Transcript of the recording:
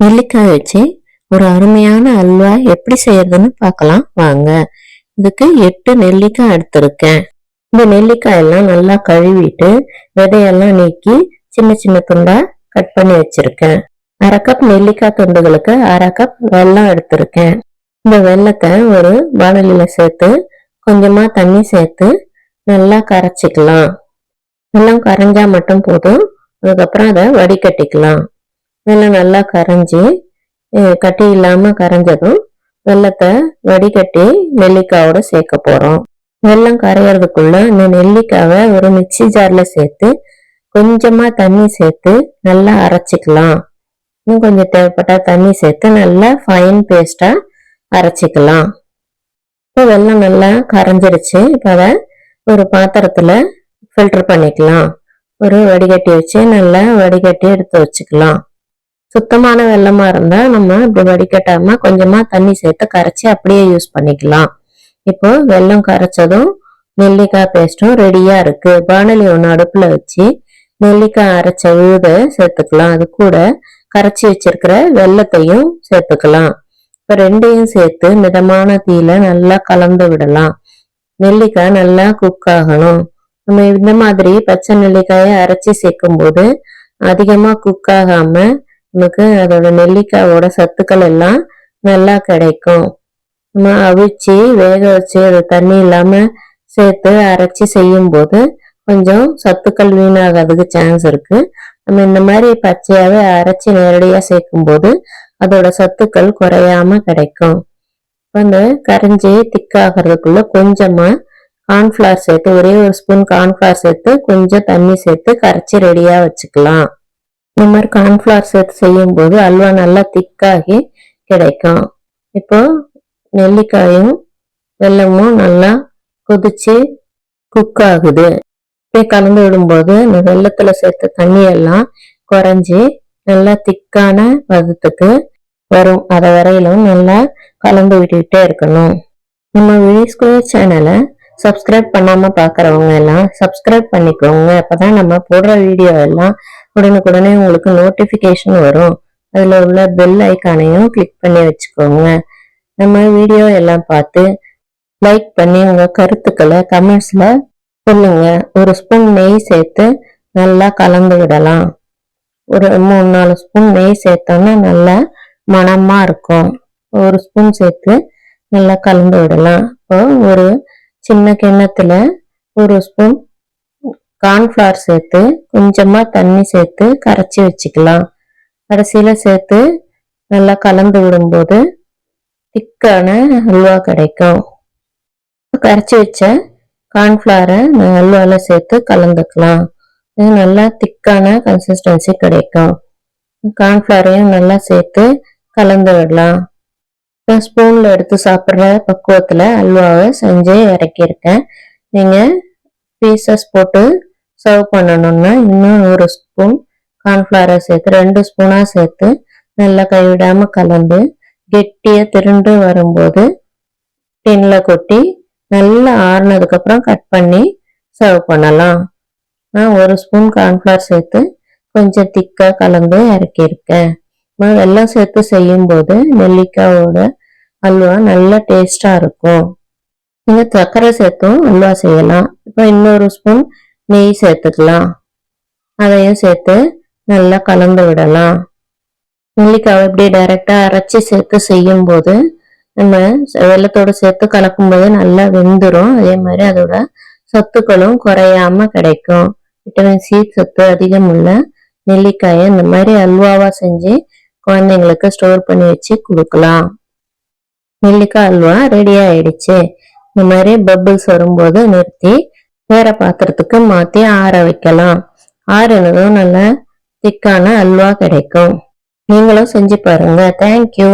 நெல்லிக்காய் வச்சு ஒரு அருமையான அல்வா எப்படி செய்யறதுன்னு பார்க்கலாம் வாங்க. இதுக்கு 8 நெல்லிக்காய் எடுத்திருக்கேன். இந்த நெல்லிக்காய் எல்லாம் நல்லா கழுவிட்டு விதையெல்லாம் நீக்கி சின்ன சின்ன துண்டா கட் பண்ணி வச்சிருக்கேன். 1/2 கப் நெல்லிக்காய் துண்டுகளுக்கு 1/2 கப் வெல்லம் எடுத்திருக்கேன். இந்த வெல்லத்தை ஒரு வாணலியில சேர்த்து கொஞ்சமா தண்ணி சேர்த்து நல்லா கரைச்சிக்கலாம். வெல்லம் கரைஞ்சா மட்டும் போதும். அதுக்கப்புறம் அதை வடிகட்டிக்கலாம். வெல்லம் நல்லா கரைஞ்சி கட்டி இல்லாம கரைஞ்சதும் வெல்லத்தை வடிகட்டி நெல்லிக்காயோட சேர்க்க போறோம். வெல்லம் கரையிறதுக்குள்ள இந்த நெல்லிக்காவை ஒரு மிக்சி ஜார்ல சேர்த்து கொஞ்சமா தண்ணி சேர்த்து நல்லா அரைச்சிக்கலாம். இன்னும் கொஞ்சம் தேவைப்பட்டா தண்ணி சேர்த்து நல்லா ஃபைன் பேஸ்டா அரைச்சிக்கலாம். இப்போ வெல்லம் நல்லா கரைஞ்சிருச்சு. இப்போ அதை ஒரு பாத்திரத்துல ஃபில்டர் பண்ணிக்கலாம். ஒரு வடிகட்டி வச்சு நல்லா வடிகட்டி எடுத்து வச்சுக்கலாம். சுத்தமான வெல்லமா இருந்தா நம்ம இப்படி வடிகட்டாம கொஞ்சமா தண்ணி சேர்த்து கரைச்சி அப்படியே யூஸ் பண்ணிக்கலாம். இப்போ வெல்லம் கரைச்சதும் நெல்லிக்காய் பேஸ்டும் ரெடியா இருக்கு. வாணலி ஒன்று அடுப்புல வச்சு நெல்லிக்காய் அரைச்ச விழுத சேர்த்துக்கலாம். அது கூட கரைச்சி வச்சிருக்கிற வெல்லத்தையும் சேர்த்துக்கலாம். இப்ப ரெண்டையும் சேர்த்து மிதமான தீயில நல்லா கலந்து விடலாம். நெல்லிக்காய் நல்லா குக் ஆகணும். நம்ம இந்த மாதிரி பச்சை நெல்லிக்காயை அரைச்சி சேர்க்கும் போது அதிகமா குக் ஆகாம நமக்கு அதோட நெல்லிக்காயோட சத்துக்கள் எல்லாம் நல்லா கிடைக்கும். நம்ம அவிச்சு வேக வச்சு அதை தண்ணி இல்லாம சேர்த்து அரைச்சி செய்யும் போது கொஞ்சம் சத்துக்கள் வீணாகிறதுக்கு சான்ஸ் இருக்கு. நம்ம இந்த மாதிரி பச்சையாவே அரைச்சி நேரடியா சேர்க்கும் போது அதோட சத்துக்கள் குறையாம கிடைக்கும். அந்த கரைஞ்சி திக்காகிறதுக்குள்ள கொஞ்சமா கார்ன்ஃபிளவர் சேர்த்து ஒரே ஒரு ஸ்பூன் கார்ன்ஃபிளவர் சேர்த்து கொஞ்சம் தண்ணி சேர்த்து கரைச்சி ரெடியா வச்சுக்கலாம். இந்த மாதிரி கார்ன்ஃபிளவர் சேர்த்து செய்யும் போது அல்வா நல்லா திக்காகி கிடைக்கும். இப்போ நெல்லிக்காயும் வெல்லமும் நல்லா கொதிச்சு குக் ஆகுது. இப்படி கலந்து விடும்போது இந்த வெல்லத்துல சேர்த்த தண்ணி எல்லாம் குறைஞ்சி நல்லா திக்கான பதத்துக்கு வரும். அதை வரையிலும் நல்லா கலந்து விட்டுக்கிட்டே இருக்கணும். நம்ம விழி ஸ்கொயர் சேனலை சப்ஸ்கிரைப் பண்ணாம பாக்குறவங்க எல்லாம் சப்ஸ்கிரைப் பண்ணிக்கோங்க. அப்பதான் நம்ம போடுற வீடியோ எல்லாம் உடனுக்குடனே உங்களுக்கு நோட்டிபிகேஷன் வரும். அதுல உள்ள பெல் ஐக்கானையும் கிளிக் பண்ணி வச்சுக்கோங்க. நம்ம வீடியோ எல்லாம் பார்த்து லைக் பண்ணி உங்க கருத்துக்களை கமெண்ட்ஸ்ல சொல்லுங்க. ஒரு ஸ்பூன் நெய் சேர்த்து நல்லா கலந்து விடலாம். ஒரு 3-4 ஸ்பூன் நெய் சேர்த்தோம்னா நல்லா மணமா இருக்கும். ஒரு ஸ்பூன் சேர்த்து நல்லா கலந்து விடலாம். இப்போ ஒரு சின்ன கிண்ணத்துல ஒரு ஸ்பூன் கார்ன்ஃபிளவர் சேர்த்து கொஞ்சமா தண்ணி சேர்த்து கரைச்சி வச்சுக்கலாம். கடைசியில சேர்த்து நல்லா கலந்து விடும்போது திக்கான அல்வா கிடைக்கும். கரைச்சி வச்ச கார்ன்ஃபிளவரை அல்வால சேர்த்து கலந்துக்கலாம். இது நல்லா திக்கான கன்சிஸ்டன்சி கிடைக்கும். கார்ன்ஃபிளவரையும் நல்லா சேர்த்து கலந்து விடலாம். ஸ்பூன்ல எடுத்து சாப்பிட்ற பக்குவத்துல அல்வாவை செஞ்சு இறக்கியிருக்கேன். நீங்க பீசஸ் போட்டு சர்வ் பண்ணணும்னா இன்னும் ஒரு ஸ்பூன் கார்ன்ஃபிளவரை சேர்த்து 2 ஸ்பூனா சேர்த்து நல்லா கைவிடாம கலந்து கெட்டியா திரண்டு வரும்போது டின்ல கொட்டி நல்லா ஆறுனதுக்கு அப்புறம் கட் பண்ணி சர்வ் பண்ணலாம். நான் 1 ஸ்பூன் கார்ன்ஃபிளவர் சேர்த்து கொஞ்சம் திக்கா கலந்து இறக்கியிருக்கேன். வெல்லம் சேர்த்து செய்யும் போது நெல்லிக்காயோட அல்வா நல்ல டேஸ்டா இருக்கும். நீங்க சர்க்கரை சேர்த்தும் அல்வா செய்யலாம். இப்போ இன்னொரு ஸ்பூன் நெய் சேர்த்துக்கலாம். அதையும் சேர்த்து நல்லா கலந்து விடலாம். நெல்லிக்காவை இப்படி டைரக்டா அரைச்சி சேர்த்து செய்யும் போது நம்ம வெல்லத்தோட சேர்த்து கலக்கும் போது நல்லா வெந்துடும். அதே மாதிரி அதோட சத்துக்களும் குறையாம கிடைக்கும். விட்டமின் சி சத்து அதிகம் உள்ள நெல்லிக்காயை இந்த மாதிரி அல்வாவா செஞ்சு குழந்தைங்களுக்கு ஸ்டோர் பண்ணி வச்சு கொடுக்கலாம். நெல்லிக்காய் அல்வா ரெடி ஆயிடுச்சு. இந்த மாதிரி பபிள்ஸ் வரும்போது நிறுத்தி வேற பாத்திரத்துக்கு மாத்தி ஆற வைக்கலாம். ஆறுனதும் நல்ல திக்கான அல்வா கிடைக்கும். நீங்களும் செஞ்சு பாருங்க. தேங்க்யூ.